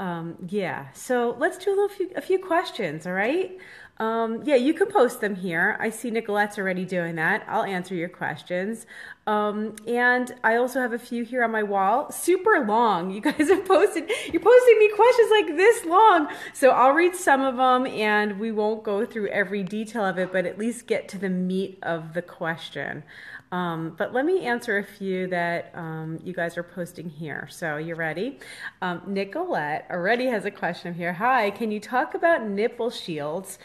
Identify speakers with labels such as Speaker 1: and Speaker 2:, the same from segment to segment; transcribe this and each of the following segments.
Speaker 1: Yeah, so let's do a few questions, all right? Yeah, you can post them here. I see Nicolette's already doing that. I'll answer your questions. And I also have a few here on my wall, super long. You guys are posting, you're posting me questions like this long. So I'll read some of them and we won't go through every detail of it, but at least get to the meat of the question. But let me answer a few that you guys are posting here. So you ready? Nicolette already has a question here. Hi, can you talk about nipple shields?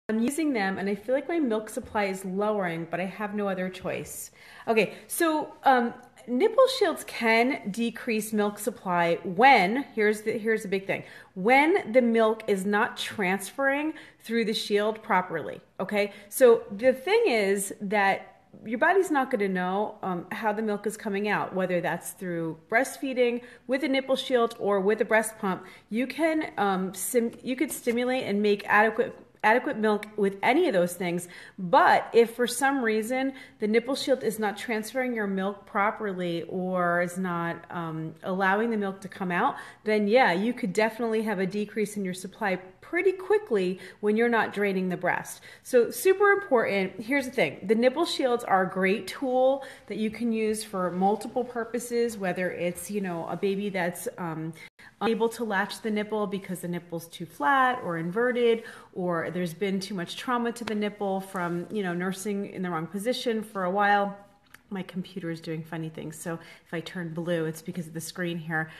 Speaker 1: I'm using them and I feel like my milk supply is lowering, but I have no other choice. Okay, so nipple shields can decrease milk supply when, here's the big thing, when the milk is not transferring through the shield properly, okay? So the thing is that your body's not going to know how the milk is coming out, whether that's through breastfeeding with a nipple shield or with a breast pump. You can you could stimulate and make adequate milk with any of those things. But if for some reason the nipple shield is not transferring your milk properly or is not allowing the milk to come out, then yeah, you could definitely have a decrease in your supply pretty quickly when you're not draining the breast. So super important. Here's the thing. The nipple shields are a great tool that you can use for multiple purposes, whether it's, you know, a baby that's unable to latch the nipple because the nipple's too flat or inverted, or there's been too much trauma to the nipple from, you know, nursing in the wrong position for a while. My computer is doing funny things, so if I turn blue, it's because of the screen here.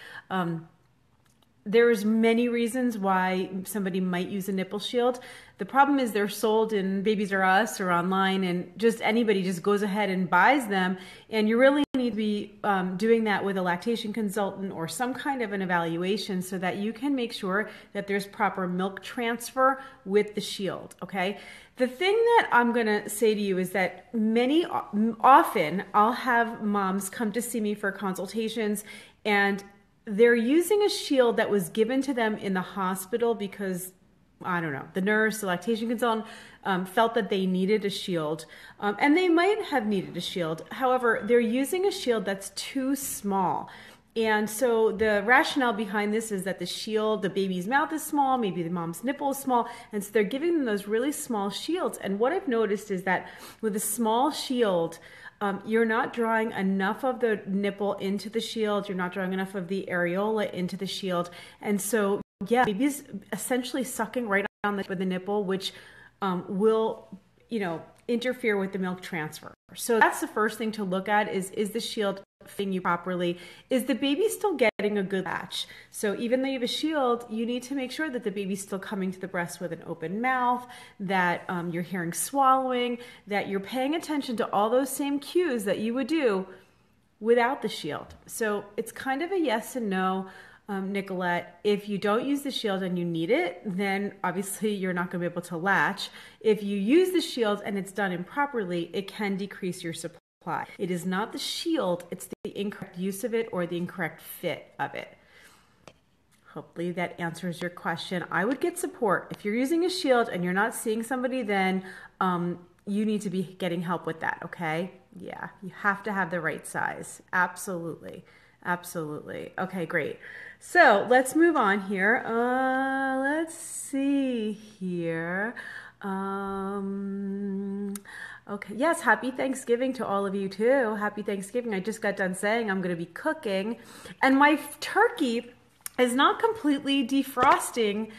Speaker 1: There's many reasons why somebody might use a nipple shield. The problem is they're sold in Babies R Us or online, and just anybody just goes ahead and buys them. And you really need to be doing that with a lactation consultant or some kind of an evaluation so that you can make sure that there's proper milk transfer with the shield, okay? The thing that I'm gonna say to you is that often I'll have moms come to see me for consultations and they're using a shield that was given to them in the hospital because, I don't know, the nurse, the lactation consultant felt that they needed a shield. And they might have needed a shield. However, they're using a shield that's too small. And so the rationale behind this is that the shield, the baby's mouth is small, maybe the mom's nipple is small, and so they're giving them those really small shields. And what I've noticed is that with a small shield, you're not drawing enough of the nipple into the shield. You're not drawing enough of the areola into the shield. And so, yeah, baby's essentially sucking right on the tip of the nipple, which will, you know, interfere with the milk transfer. So that's the first thing to look at is the shield fitting you properly? Is the baby still getting a good latch? So even though you have a shield, you need to make sure that the baby's still coming to the breast with an open mouth, that you're hearing swallowing, that you're paying attention to all those same cues that you would do without the shield. So it's kind of a yes and no, Nicolette. If you don't use the shield and you need it, then obviously you're not going to be able to latch. If you use the shield and it's done improperly, it can decrease your supply. It is not the shield, it's the incorrect use of it or the incorrect fit of it. Hopefully that answers your question. I would get support. If you're using a shield and you're not seeing somebody, then you need to be getting help with that, okay? Yeah, you have to have the right size. Absolutely. Absolutely. Okay, great. So let's move on here. Let's see here. Okay, yes, happy Thanksgiving to all of you too. Happy Thanksgiving. I just got done saying I'm going to be cooking, and my turkey is not completely defrosting.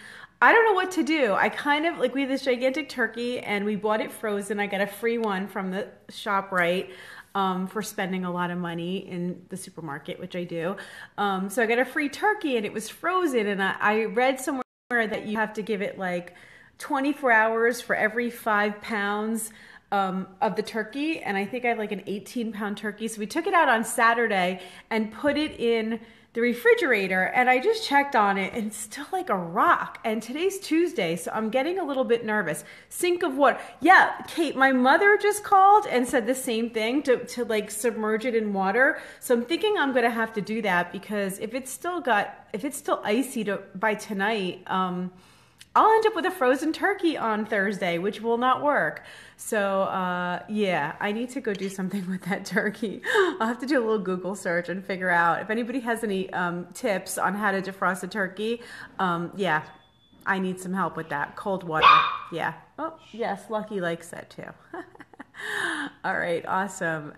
Speaker 1: I don't know what to do. I kind of, like, we have this gigantic turkey and we bought it frozen. I got a free one from the ShopRite for spending a lot of money in the supermarket, which I do. So I got a free turkey and it was frozen, and I read somewhere that you have to give it like 24 hours for every 5 pounds of the turkey, and I think I have like an 18-pound turkey. So we took it out on Saturday and put it in the refrigerator, and I just checked on it and it's still like a rock. And today's Tuesday, so I'm getting a little bit nervous. Sink of water. Yeah, Kate, my mother just called and said the same thing, to like submerge it in water. So I'm thinking I'm gonna have to do that, because if it's still icy by tonight, I'll end up with a frozen turkey on Thursday, which will not work. So yeah, I need to go do something with that turkey. I'll have to do a little Google search and figure out if anybody has any tips on how to defrost a turkey. Yeah, I need some help with that. Cold water. Yeah. Oh, yes, Lucky likes that too. All right, awesome.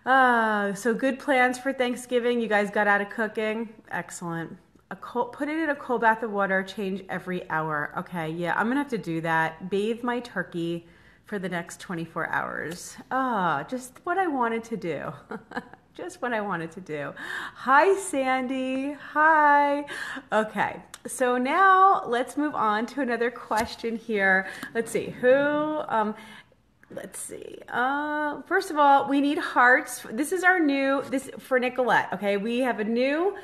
Speaker 1: So good plans for Thanksgiving. You guys got out of cooking. Excellent. Put it in a cold bath of water, change every hour. Okay, yeah, I'm gonna have to do that. Bathe my turkey for the next 24 hours. Just what I wanted to do. Just what I wanted to do. Hi, Sandy. Hi. Okay, so now let's move on to another question here. Let's see, let's see. First of all, we need hearts. This is our this for Nicolette. Okay, we have a new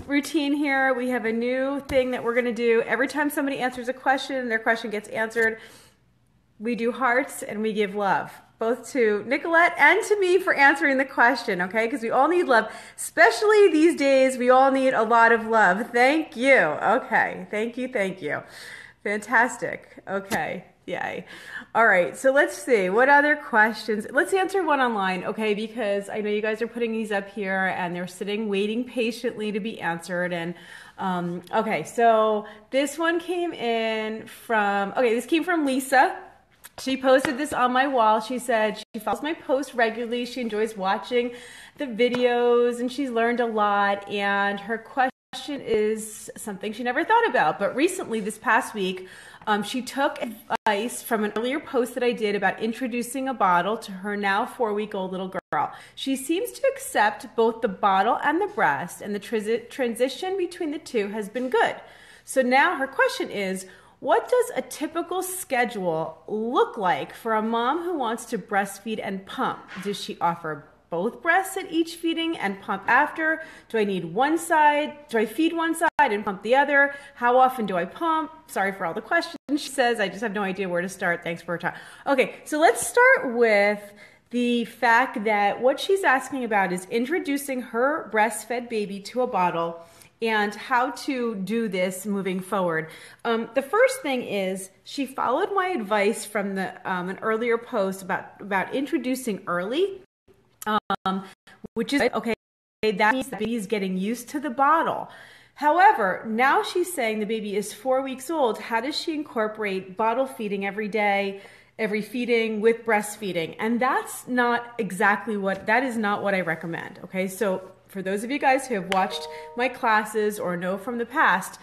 Speaker 1: routine here. We have a new thing that we're going to do. Every time somebody answers a question, their question gets answered, we do hearts and we give love, both to Nicolette and to me for answering the question, okay? Because we all need love, especially these days. We all need a lot of love. Thank you. Okay, thank you, thank you. Fantastic. Okay, yay. All right, so let's see, what other questions? Let's answer one online, okay, because I know you guys are putting these up here and they're sitting waiting patiently to be answered. And okay, so this one came in from, this came from Lisa. She posted this on my wall. She said she follows my posts regularly. She enjoys watching the videos and she's learned a lot. And her question is something she never thought about. But recently, this past week, she took advice from an earlier post that I did about introducing a bottle to her now 4-week-old little girl. She seems to accept both the bottle and the breast, and the transition between the two has been good. So now her question is, what does a typical schedule look like for a mom who wants to breastfeed and pump? Does she offer both breasts at each feeding and pump after? Do I need one side? Do I feed one side and pump the other? How often do I pump? Sorry for all the questions. She says, I just have no idea where to start. Thanks for her time. Okay, so let's start with the fact that what she's asking about is introducing her breastfed baby to a bottle and how to do this moving forward. The first thing is she followed my advice from the an earlier post about introducing early. Which is okay, that means the baby is getting used to the bottle. However, now she's saying the baby is 4 weeks old. How does she incorporate bottle feeding every day, every feeding with breastfeeding? And that's not exactly that is not what I recommend. Okay, so for those of you guys who have watched my classes or know from the past,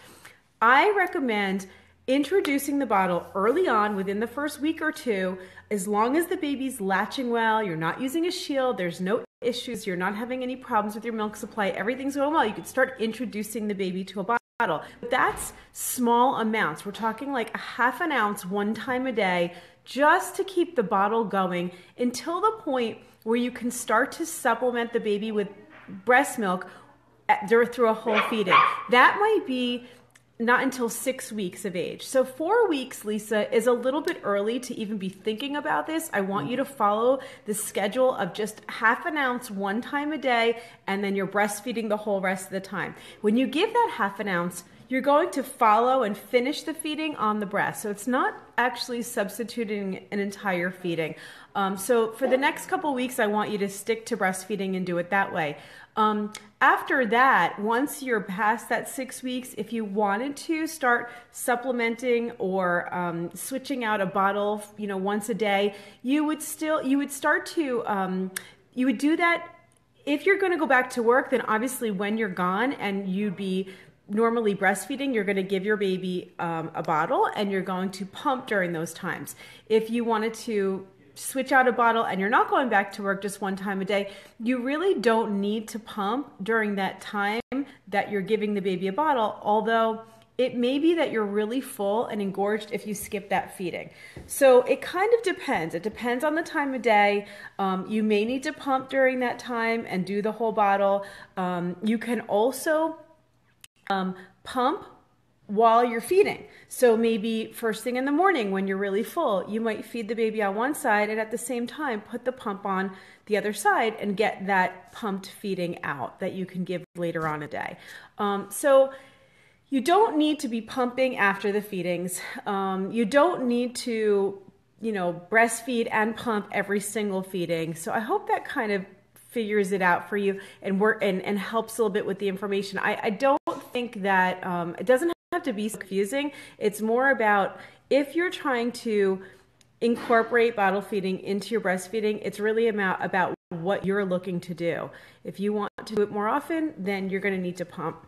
Speaker 1: I recommend introducing the bottle early on within the first week or two, as long as the baby's latching well, you're not using a shield, there's no issues, you're not having any problems with your milk supply, everything's going well, you could start introducing the baby to a bottle. But that's small amounts. We're talking like a ½ ounce one time a day, just to keep the bottle going until the point where you can start to supplement the baby with breast milk through a whole feeding. That might be not until 6 weeks of age. So 4 weeks, Lisa, is a little bit early to even be thinking about this. I want you to follow the schedule of just ½ ounce one time a day, and then you're breastfeeding the whole rest of the time. When you give that ½ ounce, you're going to follow and finish the feeding on the breast. So it's not actually substituting an entire feeding. So for the next couple weeks, I want you to stick to breastfeeding and do it that way. After that, once you're past that 6 weeks, if you wanted to start supplementing or switching out a bottle, once a day, you would do that. If you're going to go back to work, then obviously when you're gone and you'd be normally breastfeeding, you're going to give your baby a bottle and you're going to pump during those times. If you wanted to switch out a bottle and you're not going back to work just one time a day, you really don't need to pump during that time that you're giving the baby a bottle, although it may be that you're really full and engorged if you skip that feeding. So it kind of depends. It depends on the time of day. You may need to pump during that time and do the whole bottle. You can also pump while you're feeding. So maybe first thing in the morning when you're really full, you might feed the baby on one side and at the same time put the pump on the other side and get that pumped feeding out that you can give later on a day. So You don't need to be pumping after the feedings. You don't need to, breastfeed and pump every single feeding. So I hope that kind of figures it out for you and helps a little bit with the information. I don't think that it doesn't have to be so confusing. It's more about if you're trying to incorporate bottle feeding into your breastfeeding, it's really about what you're looking to do. If you want to do it more often, then you're going to need to pump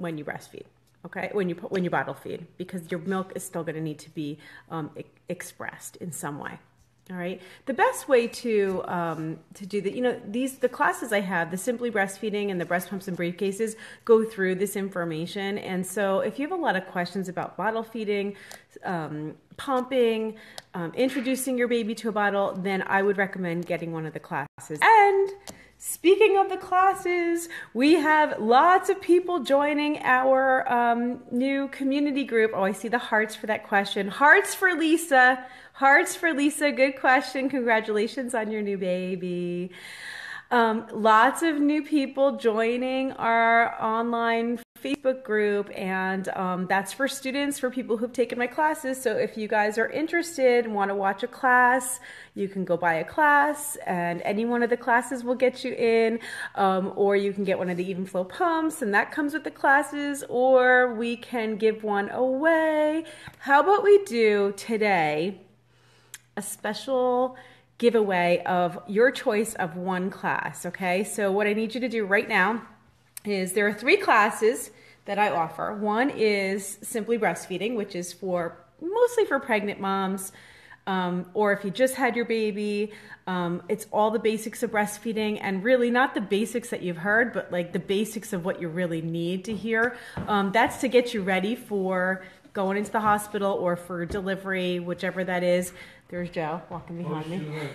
Speaker 1: when you breastfeed, okay? When you bottle feed, because your milk is still going to need to be expressed in some way. All right. The best way to do that, the classes I have, the Simply Breastfeeding and the Breast Pumps and Briefcases, go through this information. And so if you have a lot of questions about bottle feeding, pumping, introducing your baby to a bottle, then I would recommend getting one of the classes. And speaking of the classes, we have lots of people joining our new community group. Oh, I see the hearts for that question. Hearts for Lisa. Hearts for Lisa. Good question. Congratulations on your new baby. Lots of new people joining our online Facebook group, and that's for students, for people who've taken my classes. So if you guys are interested and want to watch a class, you can go buy a class, and any one of the classes will get you in, or you can get one of the even flow pumps, and that comes with the classes, or we can give one away. How about we do today a special giveaway of your choice of one class, okay? So what I need you to do right now is there are 3 classes that I offer. One is Simply Breastfeeding, which is mostly for pregnant moms, or if you just had your baby. It's all the basics of breastfeeding, and really not the basics that you've heard, but like the basics of what you really need to hear. That's to get you ready for going into the hospital or for delivery, whichever that is. There's Joe walking behind me.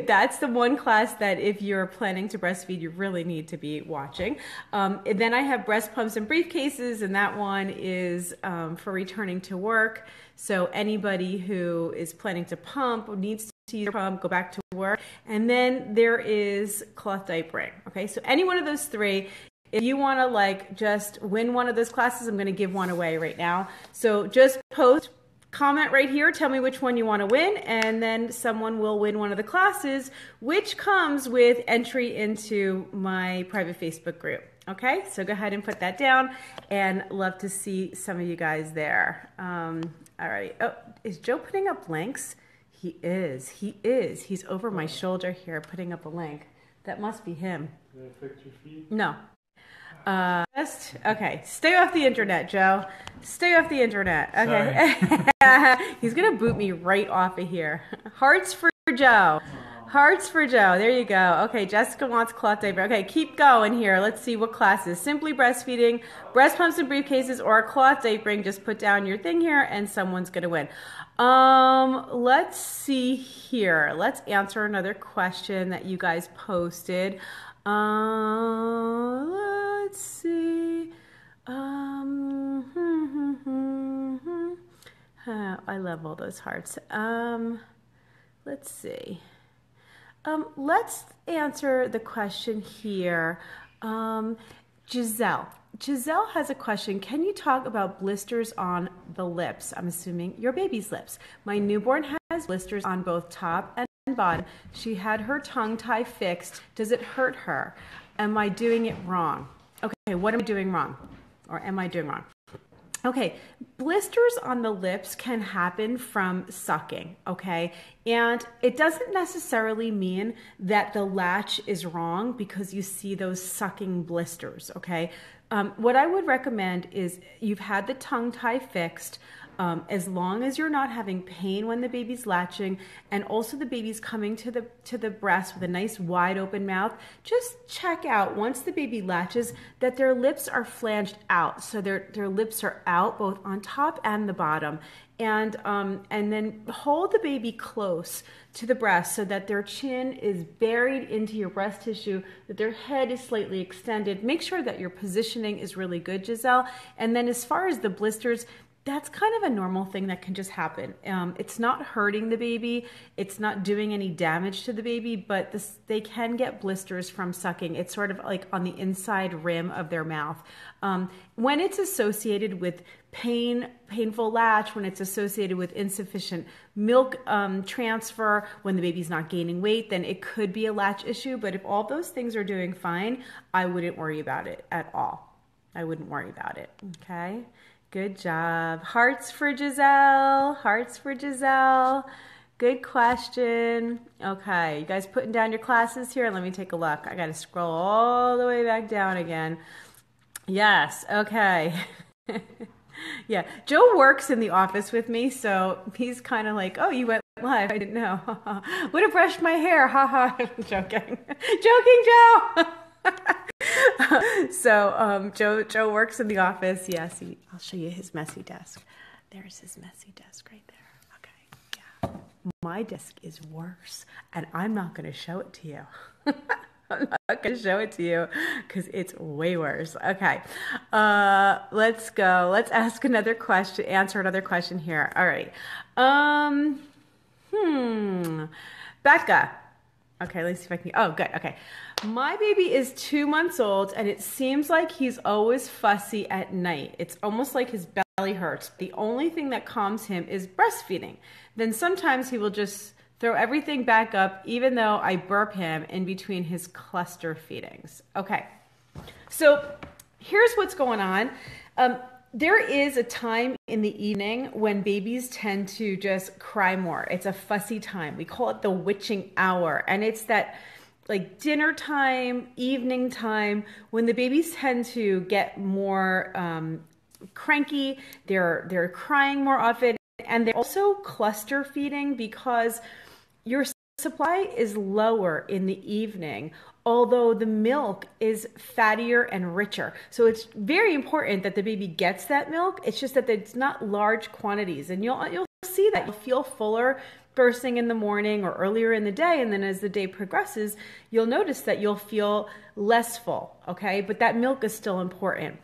Speaker 1: That's the one class that if you're planning to breastfeed, you really need to be watching. Then I have Breast Pumps and Briefcases, and that one is for returning to work. So anybody who is planning to pump or needs to use a pump, go back to work. And then there is cloth diapering. Okay, so any one of those 3. If you want to just win one of those classes, I'm going to give one away right now. So just comment right here, tell me which one you want to win, and then someone will win one of the classes, which comes with entry into my private Facebook group. Okay, so go ahead and put that down, and love to see some of you guys there. All right. Oh, is Joe putting up links? He is. He is. He's over my shoulder here putting up a link. That must be him.
Speaker 2: Did it affect your feet?
Speaker 1: No. Okay, stay off the internet, Joe. Stay off the internet. Okay. He's gonna boot me right off of here. Hearts for Joe. Hearts for Joe. There you go. Okay, Jessica wants cloth diaper. Okay, keep going here. Let's see what classes. Simply Breastfeeding, Breast Pumps and Briefcases, or cloth diapering. Just put down your thing here and someone's gonna win. Let's see here. Let's answer another question that you guys posted. Let's see. I love all those hearts. Let's see. Let's answer the question here. Giselle has a question. Can you talk about blisters on the lips? I'm assuming your baby's lips. My newborn has blisters on both top and bottom. She had her tongue tie fixed. Does it hurt her? Am I doing it wrong? Okay, what am I doing wrong? Or am I doing wrong? Okay, blisters on the lips can happen from sucking, okay? And it doesn't necessarily mean that the latch is wrong because you see those sucking blisters, okay? What I would recommend is you've had the tongue tie fixed, as long as you're not having pain when the baby's latching, and also the baby's coming to the breast with a nice wide open mouth, just check out once the baby latches that their lips are flanged out. So their lips are out both on top and the bottom. And then hold the baby close to the breast so that their chin is buried into your breast tissue, that their head is slightly extended. Make sure that your positioning is really good, Giselle. And then as far as the blisters, that's kind of a normal thing that can just happen. It's not hurting the baby. It's not doing any damage to the baby, but they can get blisters from sucking. It's sort of like on the inside rim of their mouth. When it's associated with painful latch, when it's associated with insufficient milk transfer, when the baby's not gaining weight, then it could be a latch issue. But if all those things are doing fine, I wouldn't worry about it at all. I wouldn't worry about it, okay? Good job. Hearts for Giselle. Hearts for Giselle. Good question. Okay, you guys putting down your classes here? Let me take a look. I got to scroll all the way back down again. Yes, okay. Yeah, Joe works in the office with me, so he's kind of like, oh, you went live. I didn't know. Would have brushed my hair. Ha ha. I'm joking. Joking, Joe. So Joe works in the office. Yes, I'll show you his messy desk. There's his messy desk right there. Okay, yeah. My desk is worse, and I'm not going to show it to you. I'm not going to show it to you because it's way worse. Okay, let's go. Let's ask another question, answer another question here. All right. Becca. Okay, let's see if I can. Oh, good. Okay. My baby is 2 months old, and it seems like he's always fussy at night. It's almost like his belly hurts. The only thing that calms him is breastfeeding. Then sometimes he will just throw everything back up, even though I burp him in between his cluster feedings. Okay. So here's what's going on. There is a time in the evening when babies tend to just cry more. It's a fussy time. We call it the witching hour. And it's that like dinner time, evening time, when the babies tend to get more cranky. They're crying more often. And they're also cluster feeding because your supply is lower in the evening, although the milk is fattier and richer. So it's very important that the baby gets that milk. It's just that it's not large quantities. And you'll see that. You'll feel fuller first thing in the morning or earlier in the day. And then as the day progresses, you'll notice that you'll feel less full, okay? But that milk is still important.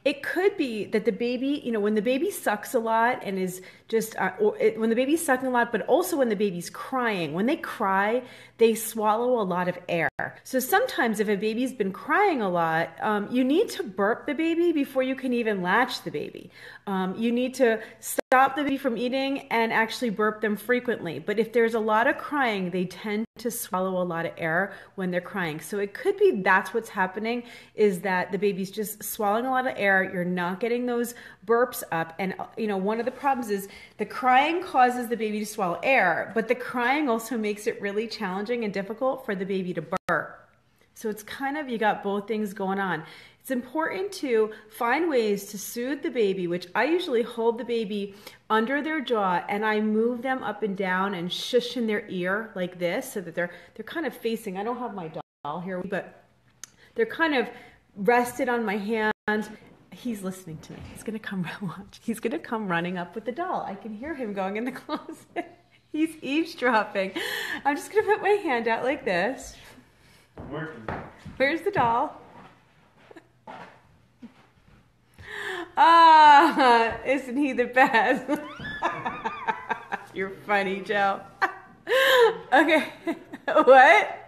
Speaker 1: It could be that the baby, you know, when the baby sucks a lot and is just, when the baby's sucking a lot, but also when the baby's crying. When they cry, they swallow a lot of air. So sometimes if a baby's been crying a lot, you need to burp the baby before you can even latch the baby. You need to stop the baby from eating and actually burp them frequently. But if there's a lot of crying, they tend to swallow a lot of air when they're crying. So it could be that's what's happening, is that the baby's just swallowing a lot of air. You're not getting those burps up. And, you know, one of the problems is the crying causes the baby to swallow air, but the crying also makes it really challenging and difficult for the baby to burp. So it's kind of, you got both things going on. It's important to find ways to soothe the baby, which I usually hold the baby under their jaw and I move them up and down and shush in their ear like this so that they're kind of facing, I don't have my doll here, but they're kind of rested on my hand. He's listening to me. He's going to come watch. He's going to come running up with the doll. I can hear him going in the closet. He's eavesdropping. I'm just going to put my hand out like this.
Speaker 2: Working.
Speaker 1: Where's the doll? Ah, isn't he the best? You're funny, Joe. Okay. What?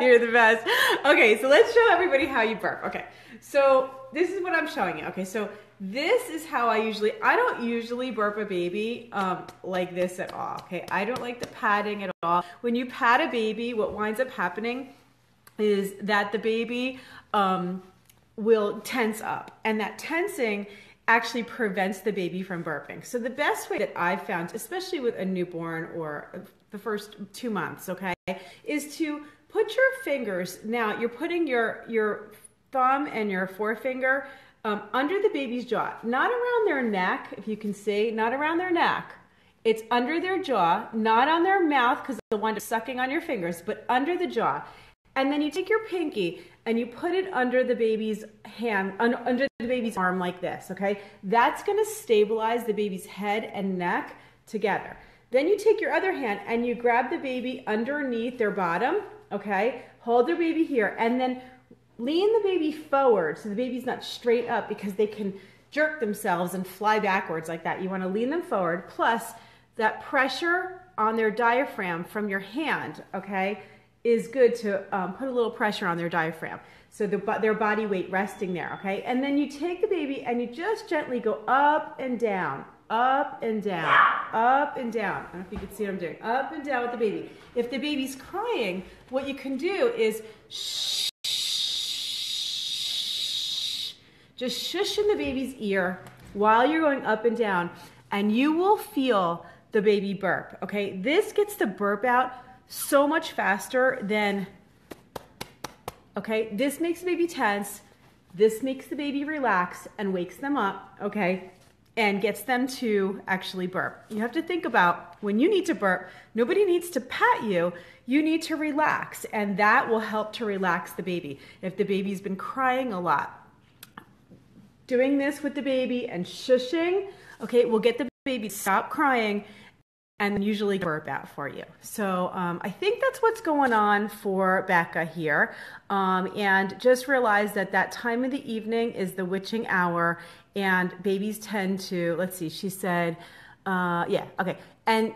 Speaker 1: You're the best. Okay, so let's show everybody how you burp. Okay, so this is what I'm showing you. Okay, so this is how I don't usually burp a baby like this at all. Okay, I don't like the padding at all. When you pad a baby, what winds up happening is that the baby will tense up, and that tensing actually prevents the baby from burping. So the best way that I've found, especially with a newborn or the first 2 months, okay, is to put your fingers, now you're putting your thumb and your forefinger under the baby's jaw, not around their neck, if you can see, not around their neck. It's under their jaw, not on their mouth because they'll wind up sucking on your fingers, but under the jaw. And then you take your pinky and you put it under the baby's hand, under the baby's arm like this, okay? That's gonna stabilize the baby's head and neck together. Then you take your other hand and you grab the baby underneath their bottom, okay? Hold their baby here and then lean the baby forward so the baby's not straight up because they can jerk themselves and fly backwards like that. You want to lean them forward, plus that pressure on their diaphragm from your hand, okay, is good to put a little pressure on their diaphragm. So their body weight resting there, okay? And then you take the baby and you just gently go up and down, up and down, up and down. I don't know if you can see what I'm doing. Up and down with the baby. If the baby's crying, what you can do is shh, just shush in the baby's ear while you're going up and down, and you will feel the baby burp, okay? This gets the burp out so much faster than, okay? This makes the baby tense. This makes the baby relax and wakes them up, okay? And gets them to actually burp. You have to think about when you need to burp, nobody needs to pat you. You need to relax, and that will help to relax the baby. If the baby's been crying a lot, doing this with the baby and shushing, okay, will get the baby to stop crying and usually burp out for you. So I think that's what's going on for Becca here. And just realize that that time of the evening is the witching hour, and babies tend to, let's see, she said, yeah, okay. And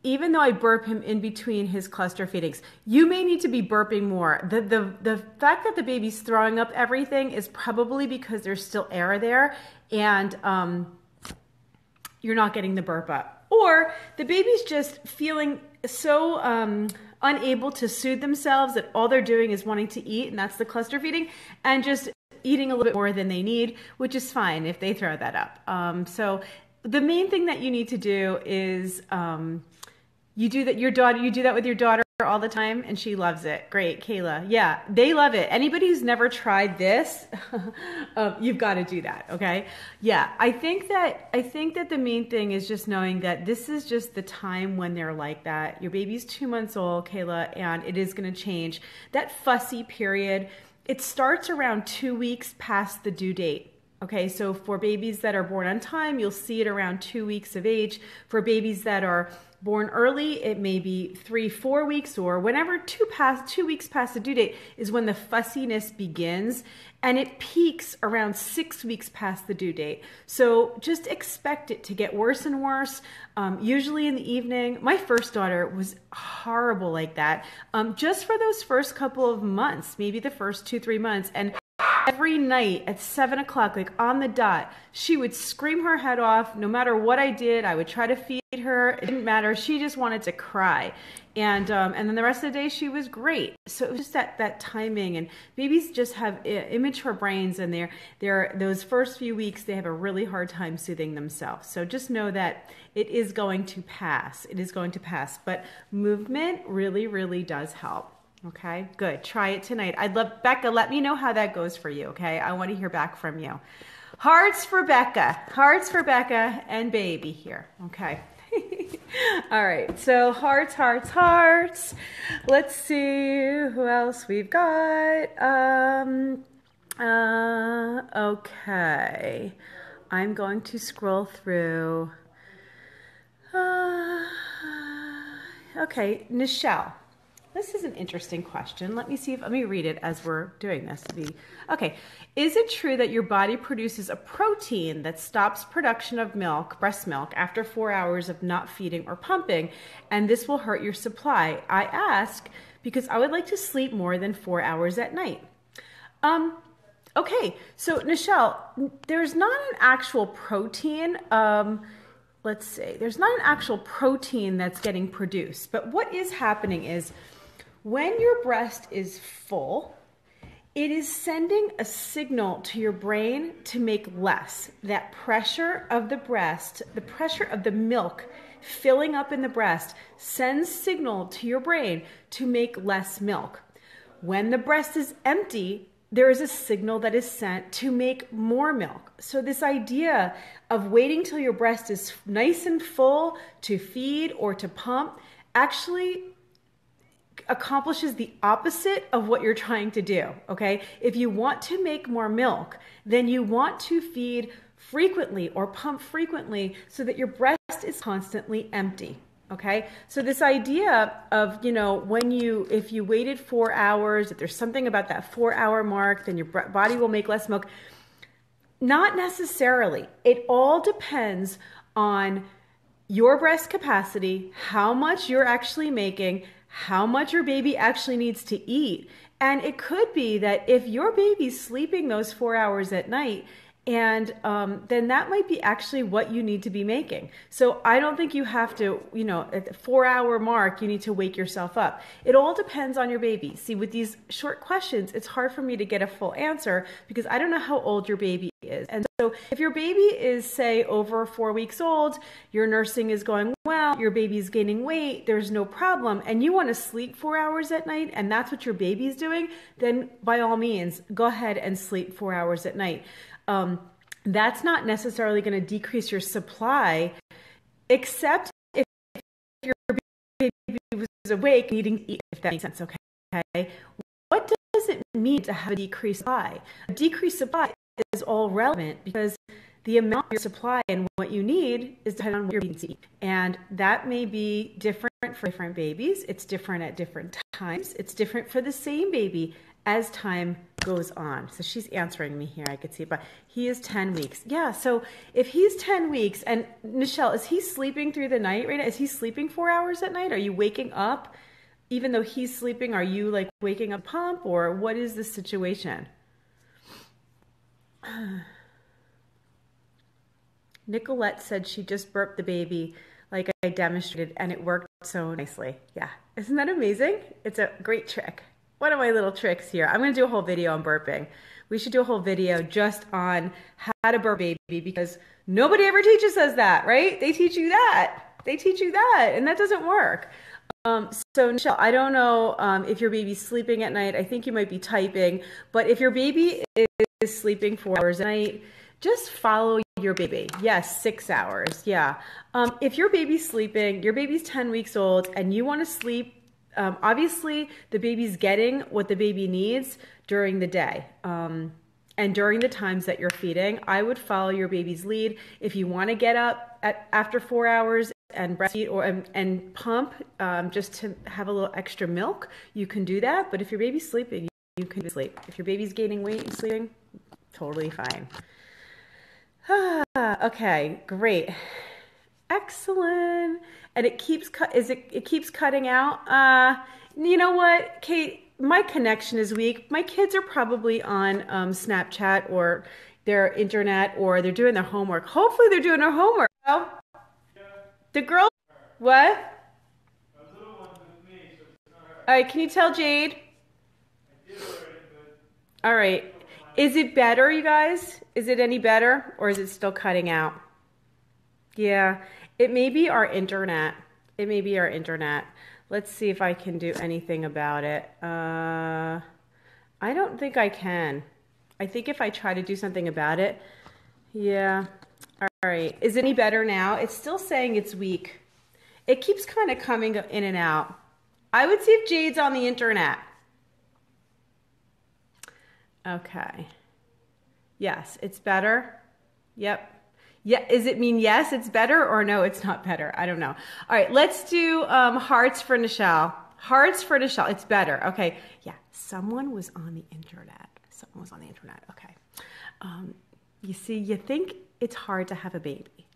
Speaker 1: even though I burp him in between his cluster feedings, you may need to be burping more. The fact that the baby's throwing up everything is probably because there's still air there, and you're not getting the burp up. Or the baby's just feeling so unable to soothe themselves that all they're doing is wanting to eat, and that's the cluster feeding, and just eating a little bit more than they need, which is fine if they throw that up. So the main thing that you need to do is you do that with your daughter all the time, and she loves it. Great, Kayla. Yeah, they love it. Anybody who's never tried this, you've got to do that, okay? Yeah, I think that the main thing is just knowing that this is just the time when they're like that. Your baby's 2 months old, Kayla, and it is going to change. That fussy period, it starts around 2 weeks past the due date. Okay, so for babies that are born on time, you'll see it around 2 weeks of age. For babies that are born early, it may be 3-4 weeks, or whenever 2 weeks past the due date is when the fussiness begins, and it peaks around 6 weeks past the due date. So just expect it to get worse and worse, usually in the evening. My first daughter was horrible like that, just for those first couple of months, maybe the first 2-3 months, and every night at 7 o'clock, like on the dot, she would scream her head off. No matter what I did, I would try to feed her. It didn't matter. She just wanted to cry. And then the rest of the day, she was great. So it was just that timing. And babies just have immature brains, and those first few weeks, they have a really hard time soothing themselves. So just know that it is going to pass. It is going to pass. But movement really, really does help. Okay, good. Try it tonight. I'd love, Becca, let me know how that goes for you, okay? I want to hear back from you. Hearts for Becca and baby here, okay? All right, so hearts, hearts, hearts. Let's see who else we've got. Okay, I'm going to scroll through. Okay, Nichelle. This is an interesting question. Let me read it as we're doing this. Okay. Is it true that your body produces a protein that stops production of milk, breast milk, after 4 hours of not feeding or pumping, and this will hurt your supply? I ask because I would like to sleep more than 4 hours at night. Okay. So, Nichelle, there's not an actual protein. Let's see. There's not an actual protein that's getting produced. But what is happening is, when your breast is full, it is sending a signal to your brain to make less. That pressure of the breast, the pressure of the milk filling up in the breast, sends signal to your brain to make less milk. When the breast is empty, there is a signal that is sent to make more milk. So this idea of waiting till your breast is nice and full to feed or to pump actually accomplishes the opposite of what you're trying to do, okay? If you want to make more milk, then you want to feed frequently or pump frequently so that your breast is constantly empty, okay? So this idea of, if you waited 4 hours, if there's something about that 4 hour mark, then your body will make less milk. Not necessarily. It all depends on your breast capacity, how much you're actually making, how much your baby actually needs to eat. And it could be that if your baby's sleeping those 4 hours at night, and then that might be actually what you need to be making. So I don't think you have to, you know, at the 4 hour mark, you need to wake yourself up. It all depends on your baby. See, with these short questions, it's hard for me to get a full answer because I don't know how old your baby is. And so if your baby is, say, over 4 weeks old, your nursing is going well, your baby's gaining weight, there's no problem, and you want to sleep 4 hours at night, and that's what your baby's doing, then by all means, go ahead and sleep 4 hours at night. That's not necessarily going to decrease your supply, except if your baby was awake needing to eat, if that makes sense, okay? What does it mean to have a decreased supply? A decreased supply is all relevant because the amount of your supply and what you need is dependent on what you're being to eat. And that may be different for different babies. It's different at different times. It's different for the same baby as time goes on. So she's answering me here. I could see it, but he is 10 weeks. Yeah, so if he's 10 weeks, and Michelle, is he sleeping through the night right now? Is he sleeping 4 hours at night? Are you waking up? Even though he's sleeping, are you like waking up pump, or what is the situation? Nicolette said she just burped the baby like I demonstrated, and it worked so nicely. Yeah, isn't that amazing? It's a great trick. One of my little tricks here. I'm going to do a whole video on burping. We should do a whole video just on how to burp baby because nobody ever teaches us that, right? They teach you that. They teach you that, and that doesn't work. So Michelle, I don't know if your baby's sleeping at night. I think you might be typing, but if your baby is sleeping 4 hours a night, just follow your baby. Yes, 6 hours. Yeah. If your baby's sleeping, your baby's 10 weeks old, and you want to sleep, obviously the baby's getting what the baby needs during the day. And during the times that you're feeding, I would follow your baby's lead. If you want to get up after 4 hours and breastfeed and pump just to have a little extra milk, you can do that. But if your baby's sleeping, you can sleep. If your baby's gaining weight and sleeping, totally fine. Okay, great. Excellent. And it keeps it keeps cutting out. You know what, Kate? My connection is weak. My kids are probably on Snapchat or their internet, or they're doing their homework. Hopefully they're doing their homework. Oh, yeah. The girl, what? A little one with me, so it's not her. All right, can you tell Jade? I did already, but... All right. Is it better, you guys? Is it any better, or is it still cutting out? Yeah, it may be our internet. It may be our internet. Let's see if I can do anything about it. I don't think I can. I think if I try to do something about it, yeah. All right, is it any better now? It's still saying it's weak. It keeps kind of coming in and out. I would see if Jade's on the internet. Okay. Yes, it's better. Yep. Yeah, does it mean yes, it's better, or no, it's not better? I don't know. All right, let's do hearts for Nichelle. Hearts for Nichelle. It's better. Okay. Yeah, someone was on the internet. Someone was on the internet. Okay. You see, you think it's hard to have a baby.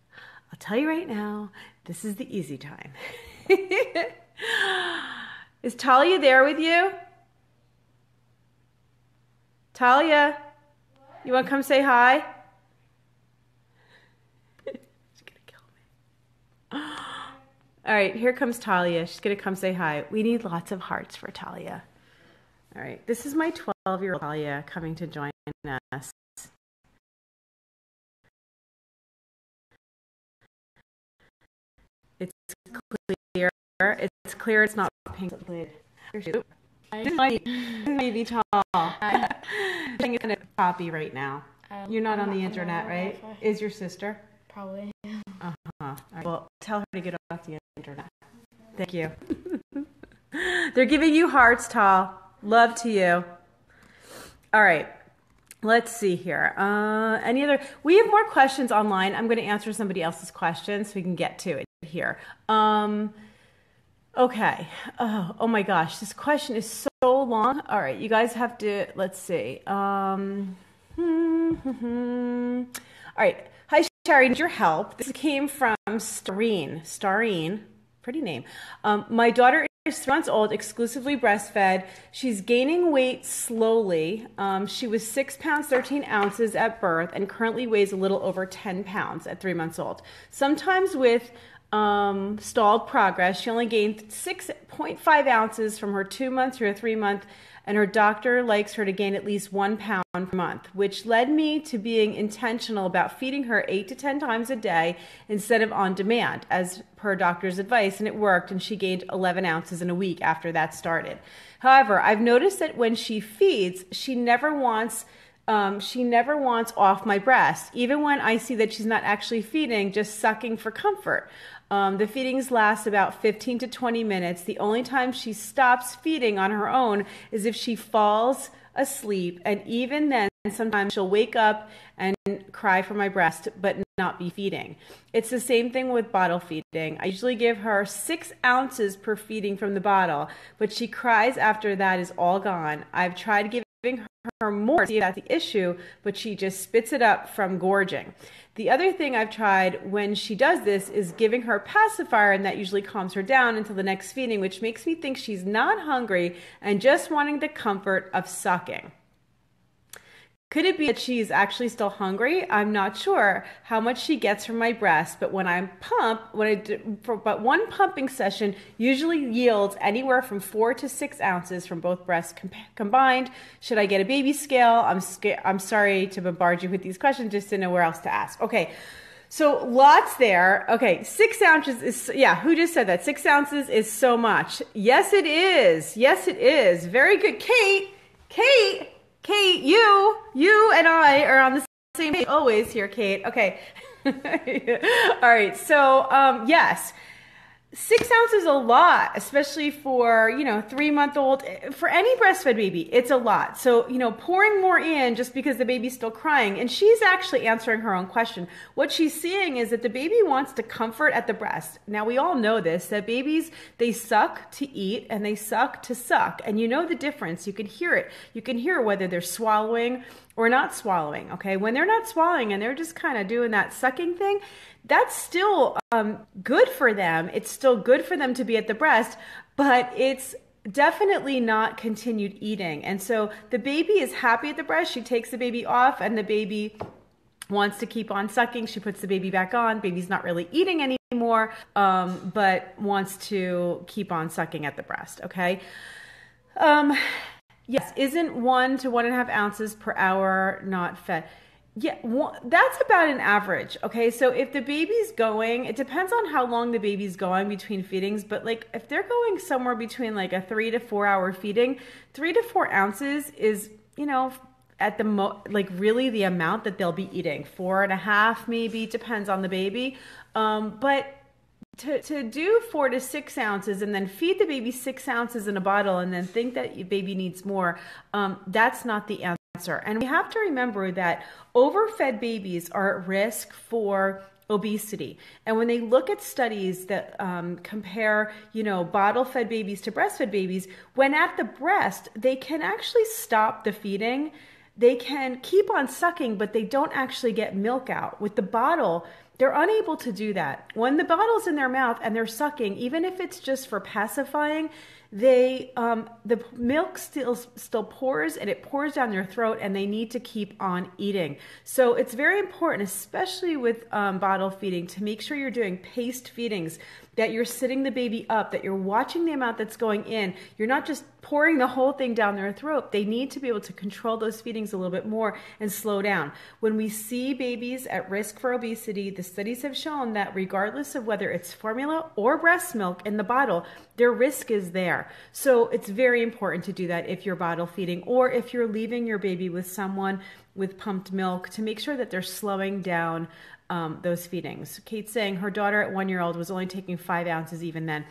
Speaker 1: I'll tell you right now, this is the easy time. Is Talia there with you? Talia, you want to come say hi? All right, here comes Talia. She's going to come say hi. We need lots of hearts for Talia. All right, this is my 12-year-old Talia coming to join us. It's clear. It's clear. It's not pink. Maybe tall. I think it's going to copy right now. You're not on the internet, right? Is your sister?
Speaker 2: Probably.
Speaker 1: Uh-huh. All right. Well, tell her to get off the internet. Thank you. They're giving you hearts, Tal. Love to you. All right. Let's see here. Any other? We have more questions online. I'm going to answer somebody else's questions so we can get to it here. Okay. Oh my gosh. This question is so long. All right. You guys have to, let's see. All right. Hi, Shari. Need your help. This came from Starine. Pretty name. My daughter is 3 months old, exclusively breastfed. She's gaining weight slowly. She was 6 pounds, 13 ounces at birth and currently weighs a little over 10 pounds at 3 months old. Sometimes with stalled progress, she only gained 6.5 ounces from her 2 month to her 3 month, and her doctor likes her to gain at least 1 pound per month, which led me to being intentional about feeding her 8 to 10 times a day instead of on demand, as per doctor's advice, and it worked, and she gained 11 ounces in a week after that started. However, I've noticed that when she feeds, she never wants off my breast, even when I see that she's not actually feeding, just sucking for comfort. The feedings last about 15 to 20 minutes. The only time she stops feeding on her own is if she falls asleep, and even then, sometimes she'll wake up and cry for my breast, but not be feeding. It's the same thing with bottle feeding. I usually give her 6 ounces per feeding from the bottle, but she cries after that is all gone. I've tried giving her more to see if that's the issue, but she just spits it up from gorging. The other thing I've tried when she does this is giving her a pacifier, and that usually calms her down until the next feeding, which makes me think she's not hungry and just wanting the comfort of sucking. Could it be that she's actually still hungry? I'm not sure how much she gets from my breast, but when I pump, but one pumping session usually yields anywhere from 4 to 6 ounces from both breasts combined. Should I get a baby scale? I'm sorry to bombard you with these questions, just to know where else to ask. Okay. So lots there. Okay, 6 ounces is, yeah, who just said that? 6 ounces is so much. Yes, it is. Yes, it is. Very good. Kate, you and I are on the same page always here, Kate. Okay. All right. So, yes, 6 ounces is a lot, especially for, 3-month-old, for any breastfed baby, it's a lot. So, pouring more in just because the baby's still crying, and she's actually answering her own question. What she's seeing is that the baby wants to comfort at the breast. Now, we all know this, that babies, they suck to eat and they suck to suck. And you know the difference. You can hear it. You can hear whether they're swallowing or not swallowing, okay? When they're not swallowing and they're just kind of doing that sucking thing, that's still good for them. It's still good for them to be at the breast, but it's definitely not continued eating. And so the baby is happy at the breast. She takes the baby off and the baby wants to keep on sucking. She puts the baby back on. Baby's not really eating anymore, but wants to keep on sucking at the breast, okay? Yes, isn't 1 to 1.5 ounces per hour not fed? Yeah, that's about an average, okay? So if the baby's going, it depends on how long the baby's going between feedings, but like if they're going somewhere between like a 3 to 4 hour feeding, 3 to 4 ounces is, at the like really the amount that they'll be eating. 4.5 maybe, depends on the baby. But to do 4 to 6 ounces and then feed the baby 6 ounces in a bottle and then think that your baby needs more, that's not the answer. And we have to remember that overfed babies are at risk for obesity. And when they look at studies that compare, bottle-fed babies to breastfed babies, when at the breast, they can actually stop the feeding. They can keep on sucking, but they don't actually get milk out. With the bottle, they're unable to do that. When the bottle's in their mouth and they're sucking, even if it's just for pacifying, the milk still pours, and it pours down their throat, and they need to keep on eating. So it's very important, especially with bottle feeding, to make sure you're doing paced feedings, that you're sitting the baby up, that you're watching the amount that's going in. You're not just pouring the whole thing down their throat. They need to be able to control those feedings a little bit more and slow down. When we see babies at risk for obesity, the studies have shown that regardless of whether it's formula or breast milk in the bottle, their risk is there. So it's very important to do that if you're bottle feeding, or if you're leaving your baby with someone with pumped milk, to make sure that they're slowing down those feedings. Kate's saying her daughter at 1 year old was only taking 5 ounces even then.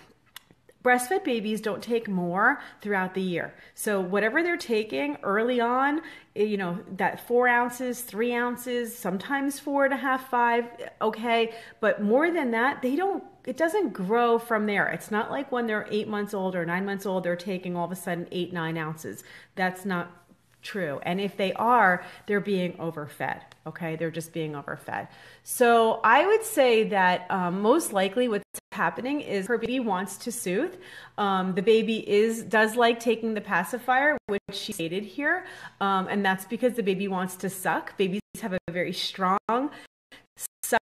Speaker 1: Breastfed babies don't take more throughout the year. So whatever they're taking early on, that 4 ounces, 3 ounces, sometimes 4.5, 5, okay. But more than that, it doesn't grow from there. It's not like when they're 8 months old or 9 months old, they're taking all of a sudden 8, 9 ounces. That's not true. And if they are, they're being overfed. Okay, they're just being overfed. So I would say that most likely what's happening is her baby wants to soothe. The baby does like taking the pacifier, which she stated here, and that's because the baby wants to suck. Babies have a very strong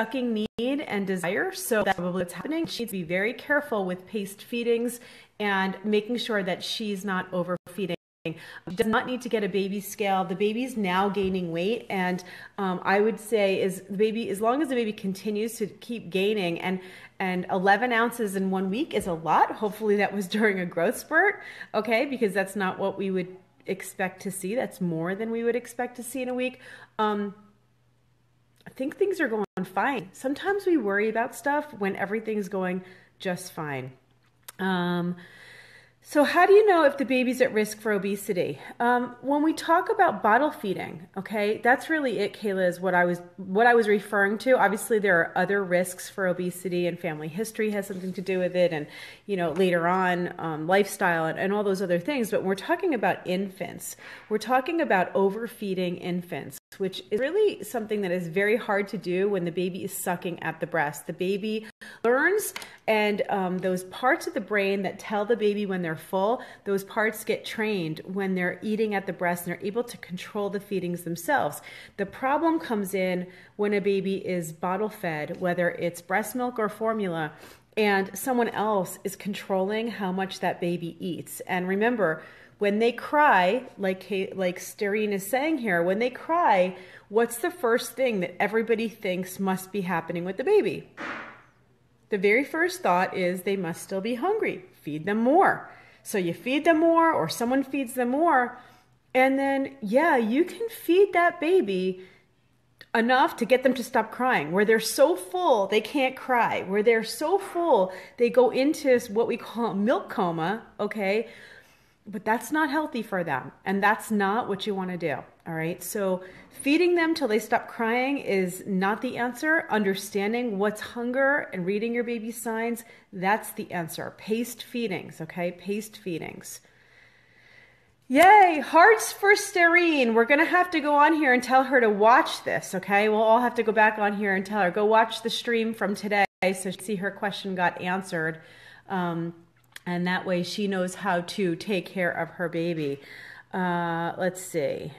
Speaker 1: sucking need and desire, so that's probably what's happening. She needs to be very careful with paced feedings and making sure that she's not overfeeding. Does not need to get a baby scale. The baby's now gaining weight, and I would say is the baby, as long as the baby continues to keep gaining, and 11 ounces in 1 week is a lot. Hopefully that was during a growth spurt, okay, because that's not what we would expect to see. That's more than we would expect to see in a week. I think things are going fine. Sometimes we worry about stuff when everything's going just fine. So how do you know if the baby's at risk for obesity? When we talk about bottle feeding, okay, that's really it, Kayla, is what I was referring to. Obviously, there are other risks for obesity, and family history has something to do with it, and later on, lifestyle and all those other things. But when we're talking about infants, we're talking about overfeeding infants, which is really something that is very hard to do when the baby is sucking at the breast. The baby learns, and those parts of the brain that tell the baby when they're full, those parts get trained when they're eating at the breast, and they're able to control the feedings themselves. The problem comes in when a baby is bottle fed, whether it's breast milk or formula, and someone else is controlling how much that baby eats. And remember, when they cry, like Starine is saying here, when they cry, what's the first thing that everybody thinks must be happening with the baby? The very first thought is they must still be hungry. Feed them more. So you feed them more, or someone feeds them more, and then, yeah, you can feed that baby enough to get them to stop crying. Where they're so full, they can't cry. Where they're so full, they go into what we call milk coma, okay? But that's not healthy for them, and that's not what you want to do, all right? So feeding them till they stop crying is not the answer. Understanding what's hunger and reading your baby's signs, that's the answer. Paced feedings, okay? Paced feedings. Yay, hearts for Starine. We're going to have to go on here and tell her to watch this, okay? We'll all have to go back on here and tell her, go watch the stream from today so she see her question got answered. And that way she knows how to take care of her baby. Let's see.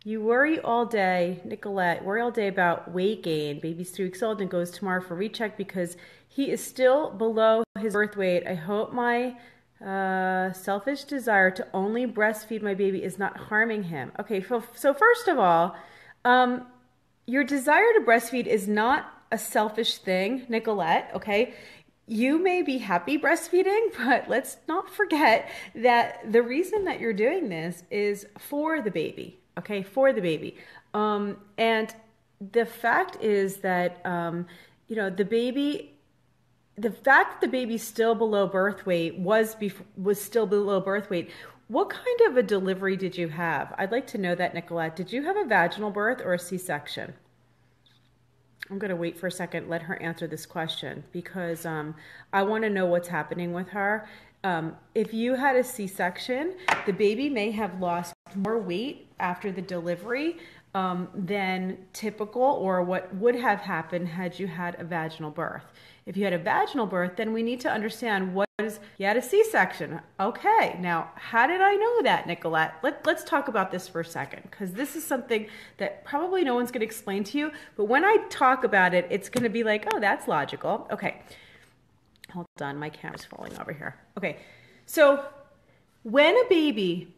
Speaker 1: You worry all day, Nicolette, worry all day about weight gain. Baby's 3 weeks old and goes tomorrow for recheck because he is still below his birth weight. I hope my selfish desire to only breastfeed my baby is not harming him. Okay, so first of all, your desire to breastfeed is not a selfish thing, Nicolette, okay? You may be happy breastfeeding, but let's not forget that the reason that you're doing this is for the baby, okay, for the baby. And the fact is that, the fact that the baby's still below birth weight was still below birth weight. What kind of a delivery did you have? I'd like to know that, Nicolette. Did you have a vaginal birth or a C-section? I'm going to wait for a second, let her answer this question, because I want to know what's happening with her. If you had a C-section, the baby may have lost more weight after the delivery than typical, or what would have happened had you had a vaginal birth. If you had a vaginal birth, then we need to understand you had a C-section. Okay, now how did I know that, Nicolette? Let's talk about this for a second, because this is something that probably no one's going to explain to you, but when I talk about it, it's going to be like, oh, that's logical. Okay, hold on, my camera's falling over here. Okay, so when a baby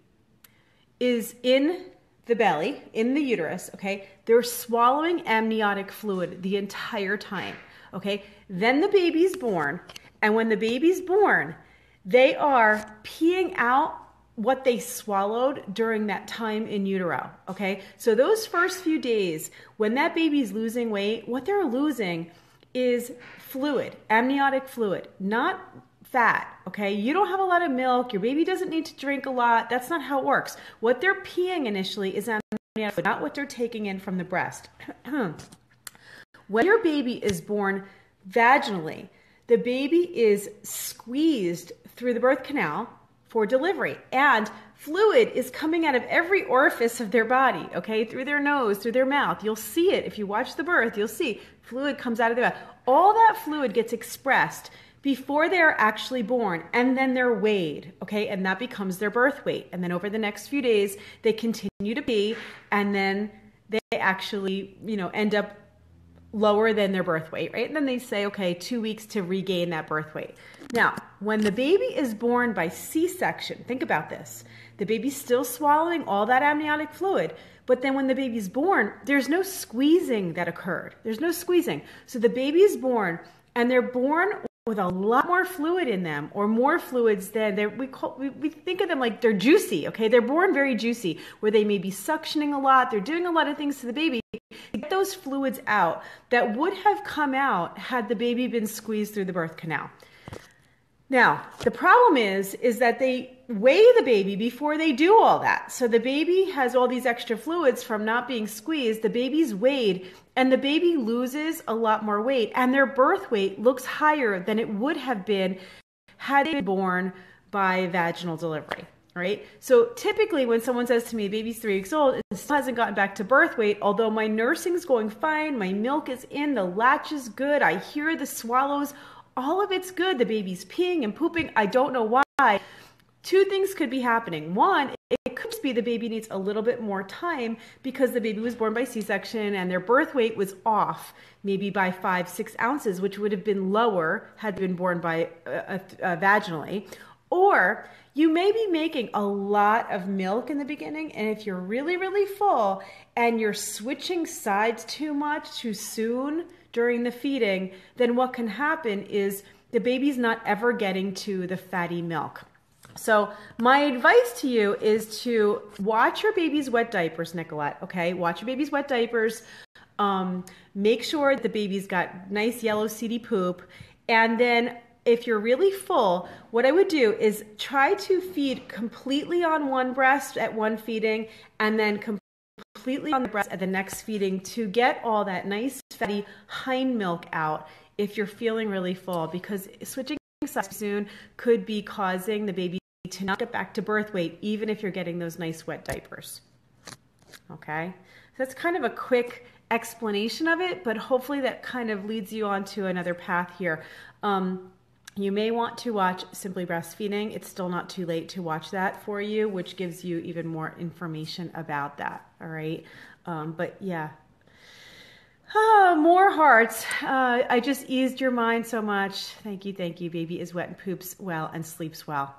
Speaker 1: is in the belly, in the uterus, okay, they're swallowing amniotic fluid the entire time, okay? Then the baby's born, and when the baby's born, they are peeing out what they swallowed during that time in utero, okay? So those first few days, when that baby's losing weight, what they're losing is fluid, amniotic fluid, not fat, okay? You don't have a lot of milk, your baby doesn't need to drink a lot, that's not how it works. What they're peeing initially is amniotic fluid, not what they're taking in from the breast. When your baby is born vaginally, the baby is squeezed through the birth canal for delivery. And fluid is coming out of every orifice of their body, okay? Through their nose, through their mouth. You'll see it. If you watch the birth, you'll see fluid comes out of their mouth. All that fluid gets expressed before they are actually born, and then they're weighed, okay? And that becomes their birth weight. And then over the next few days, they continue to pee, and then they actually, end up lower than their birth weight, right? And then they say, okay, 2 weeks to regain that birth weight. Now, when the baby is born by C-section, think about this. The baby's still swallowing all that amniotic fluid, but then when the baby's born, there's no squeezing that occurred. There's no squeezing. So the baby's born, and they're born with a lot more fluid in them, or more fluids than we think of them like they're juicy, okay? They're born very juicy, where they may be suctioning a lot. They're doing a lot of things to the baby to get those fluids out that would have come out had the baby been squeezed through the birth canal. Now, the problem is that they weigh the baby before they do all that. So the baby has all these extra fluids from not being squeezed. The baby's weighed, and the baby loses a lot more weight, and their birth weight looks higher than it would have been had they been born by vaginal delivery, right? So typically when someone says to me, baby's 3 weeks old, it still hasn't gotten back to birth weight, although my nursing's going fine, my milk is in, the latch is good, I hear the swallows, all of it's good. The baby's peeing and pooping. I don't know why. 2 things could be happening. One, it could just be the baby needs a little bit more time because the baby was born by C-section and their birth weight was off, maybe by 5-6 ounces, which would have been lower had been born by vaginally. Or you may be making a lot of milk in the beginning, and if you're really, really full and you're switching sides too much too soon during the feeding, then what can happen is the baby's not ever getting to the fatty milk. So my advice to you is to watch your baby's wet diapers, Nicolette, okay? Watch your baby's wet diapers. Make sure the baby's got nice yellow seedy poop. And then if you're really full, what I would do is try to feed completely on one breast at one feeding, and then completely on the breast at the next feeding to get all that nice fatty hind milk out if you're feeling really full, because switching sides soon could be causing the baby to not get back to birth weight, even if you're getting those nice wet diapers. Okay, so that's kind of a quick explanation of it, but hopefully that kind of leads you on to another path here. You may want to watch Simply Breastfeeding. It's still not too late to watch that for you, which gives you even more information about that, all right? But yeah. More hearts. I just eased your mind so much. Thank you, thank you. Baby is wet and poops well and sleeps well.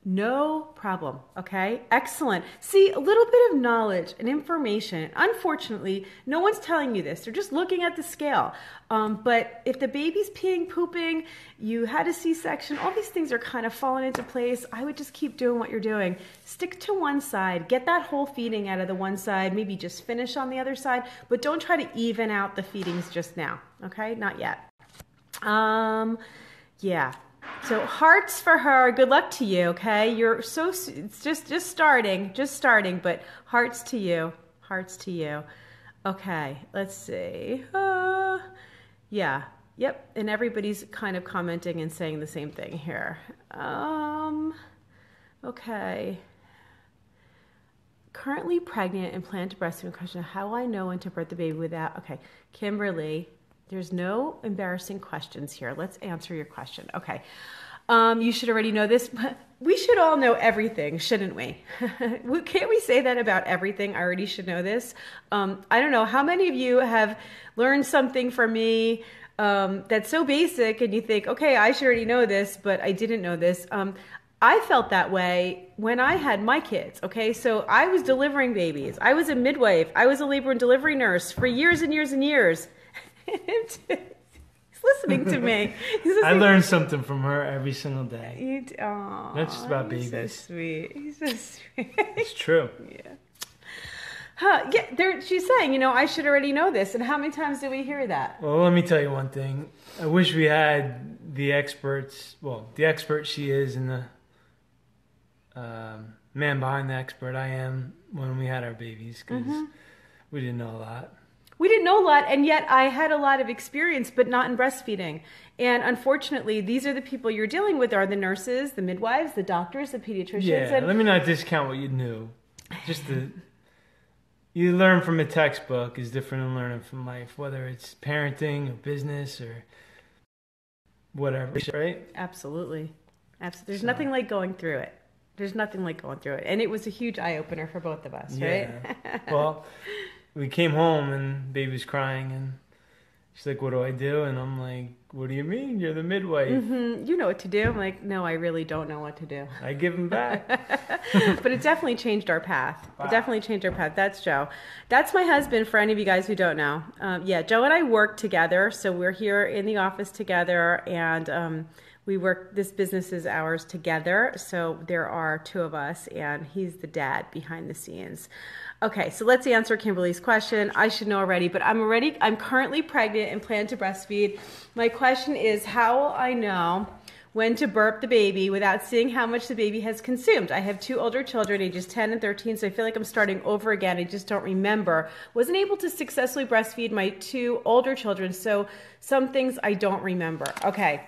Speaker 1: No problem, okay? Excellent. See, a little bit of knowledge and information. Unfortunately, no one's telling you this. They're just looking at the scale. But if the baby's peeing, pooping, you had a C-section, all these things are kind of falling into place. I would just keep doing what you're doing. Stick to one side. Get that whole feeding out of the one side. Maybe just finish on the other side. But don't try to even out the feedings just now, okay? Not yet. Yeah. So hearts for her. Good luck to you, okay? You're so, it's just starting, but hearts to you. Hearts to you. Okay, let's see. Yeah, yep, and everybody's kind of commenting and saying the same thing here. Okay. Currently pregnant and plan to breastfeed. Question, how I know when to birth the baby without, okay. Kimberly, there's no embarrassing questions here. Let's answer your question. Okay. You should already know this, but we should all know everything, shouldn't we? Can't we say that about everything? I already should know this. I don't know. How many of you have learned something from me that's so basic and you think, okay, I should already know this, but I didn't know this. I felt that way when I had my kids, okay? So I was delivering babies. I was a midwife. I was a labor and delivery nurse for years and years and years. He's listening to me.
Speaker 2: I learned something from her every single day.
Speaker 1: Not
Speaker 2: just about babies.
Speaker 1: He's so sweet. He's so sweet.
Speaker 2: It's true.
Speaker 1: Yeah. Yeah. She's saying, I should already know this. And how many times do we hear that?
Speaker 2: Well, let me tell you one thing. I wish we had the experts. Well, the expert she is, and the man behind the expert I am when we had our babies, because we didn't know a lot.
Speaker 1: We didn't know a lot, and yet I had a lot of experience, but not in breastfeeding. And unfortunately, these are the people you're dealing with, are the nurses, the midwives, the doctors, the pediatricians.
Speaker 2: Yeah,
Speaker 1: and
Speaker 2: let me not discount what you knew. You learn from a textbook is different than learning from life, whether it's parenting or business or whatever, right?
Speaker 1: Absolutely. There's nothing like going through it. There's nothing like going through it. And it was a huge eye-opener for both of us, right?
Speaker 2: Well, we came home and baby's crying and she's like, what do I do? And I'm like, what do you mean? You're the midwife.
Speaker 1: Mm-hmm. You know what to do. I'm like, no, I really don't know what to do.
Speaker 2: I give him back.
Speaker 1: But it definitely changed our path. Wow. It definitely changed our path. That's Joe. That's my husband, for any of you guys who don't know. Yeah, Joe and I work together. So we're here in the office together, and we work, this business is ours together. So there are two of us, and he's the dad behind the scenes. Okay, so let's answer Kimberly's question. I should know already, but I'm currently pregnant and plan to breastfeed. My question is, how will I know when to burp the baby without seeing how much the baby has consumed? I have two older children, ages 10 and 13, so I feel like I'm starting over again. I just don't remember. Wasn't able to successfully breastfeed my two older children, so some things I don't remember. Okay.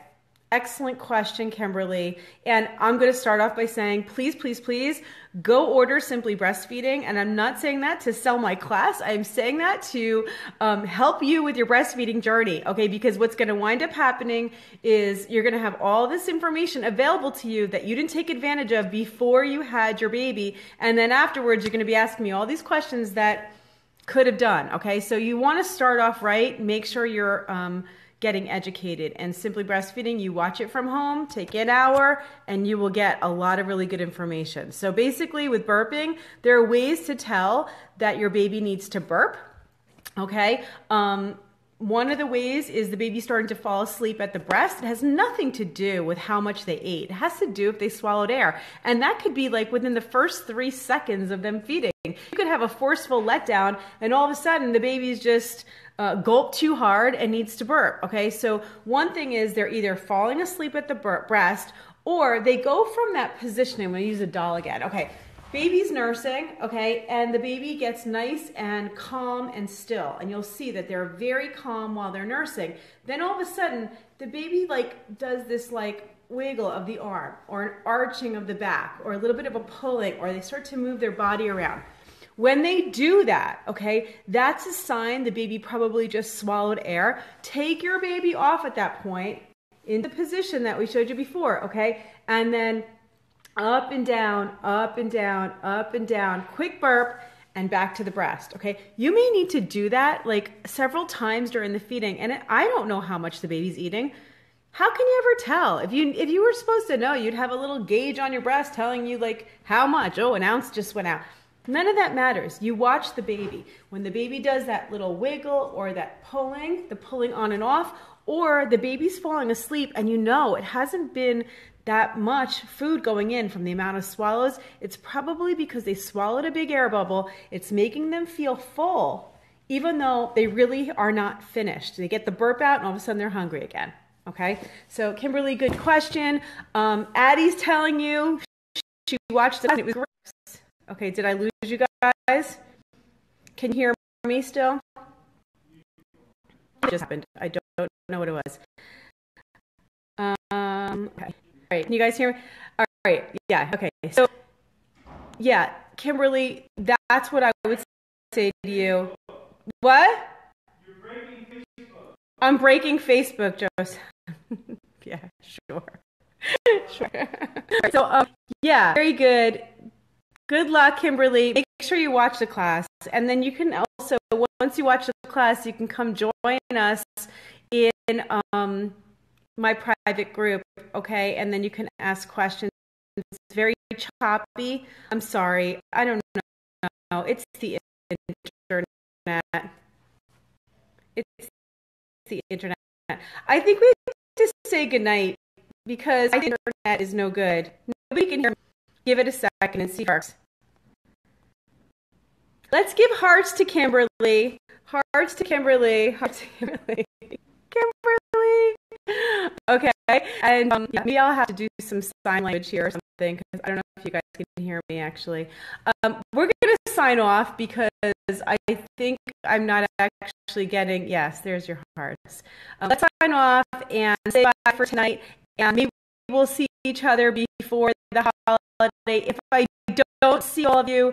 Speaker 1: Excellent question, Kimberly. And I'm going to start off by saying, please, please, please go order Simply Breastfeeding. And I'm not saying that to sell my class. I'm saying that to help you with your breastfeeding journey. Okay, because what's going to wind up happening is you're going to have all this information available to you that you didn't take advantage of before you had your baby. And then afterwards, you're going to be asking me all these questions that could have done. Okay, so you want to start off right. Make sure you're getting educated. And Simply Breastfeeding, you watch it from home, take an hour, and you will get a lot of really good information. So basically with burping, there are ways to tell that your baby needs to burp. Okay. One of the ways is the baby starting to fall asleep at the breast. It has nothing to do with how much they ate. It has to do if they swallowed air. And that could be like within the first 3 seconds of them feeding. You could have a forceful letdown and all of a sudden the baby's just gulped too hard and needs to burp. Okay, so one thing is they're either falling asleep at the breast or they go from that positioning. I'm going to use a doll again. Okay, baby's nursing, okay, and the baby gets nice and calm and still. And you'll see that they're very calm while they're nursing. Then all of a sudden, the baby like does this like wiggle of the arm or an arching of the back or a little bit of a pulling, or they start to move their body around. When they do that, okay, that's a sign the baby probably just swallowed air. Take your baby off at that point in the position that we showed you before, okay? And then up and down, up and down, up and down, quick burp, and back to the breast, okay? You may need to do that like several times during the feeding, and I don't know how much the baby's eating. How can you ever tell? If you were supposed to know, you'd have a little gauge on your breast telling you like how much. Oh, an ounce just went out. None of that matters. You watch the baby. When the baby does that little wiggle or that pulling, the pulling on and off, or the baby's falling asleep and you know it hasn't been that much food going in from the amount of swallows, it's probably because they swallowed a big air bubble. It's making them feel full, even though they really are not finished. They get the burp out and all of a sudden they're hungry again. Okay? So Kimberly, good question. Addie's telling you she watched it and it was gross. Okay, did I lose you guys? Can you hear me still? It just happened. I don't know what it was. Okay. All right, can you guys hear me? All right, yeah, okay. So, yeah, Kimberly, that's what I would say to you. What? You're breaking Facebook. I'm breaking Facebook, Joseph. Yeah, sure. Sure. So, yeah, very good. Good luck, Kimberly. Make sure you watch the class. And then you can also, once you watch the class, you can come join us in my private group, okay? And then you can ask questions. It's very choppy. I'm sorry. I don't know. It's the internet. It's the internet. I think we have to say goodnight because the internet is no good. Nobody can hear me. Give it a second and see if it works. Let's give hearts to Kimberly. Hearts to Kimberly. Hearts to Kimberly. Kimberly. Okay. And maybe I'll have to do some sign language here or something because I don't know if you guys can hear me, actually. We're going to sign off because I think I'm not actually getting, yes, there's your hearts. Let's sign off and say bye for tonight, and maybe we'll see each other before the holiday. If I don't see all of you,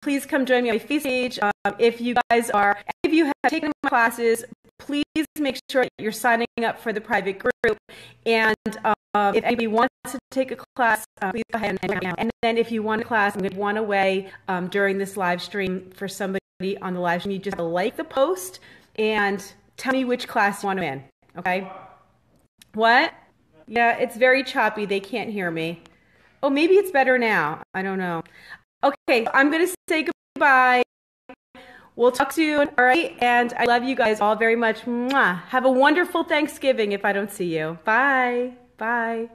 Speaker 1: please come join me on my Facebook page. If you guys are, any of you have taken my classes, please make sure that you're signing up for the private group. And if anybody wants to take a class, please go ahead and then if you want a class, I'm going to give one away during this live stream for somebody on the live stream. You just like the post and tell me which class you want to in. Okay? What? Yeah, it's very choppy. They can't hear me. Oh, maybe it's better now. I don't know. Okay, I'm going to say goodbye. We'll talk soon, all right? And I love you guys all very much. Mwah. Have a wonderful Thanksgiving if I don't see you. Bye. Bye.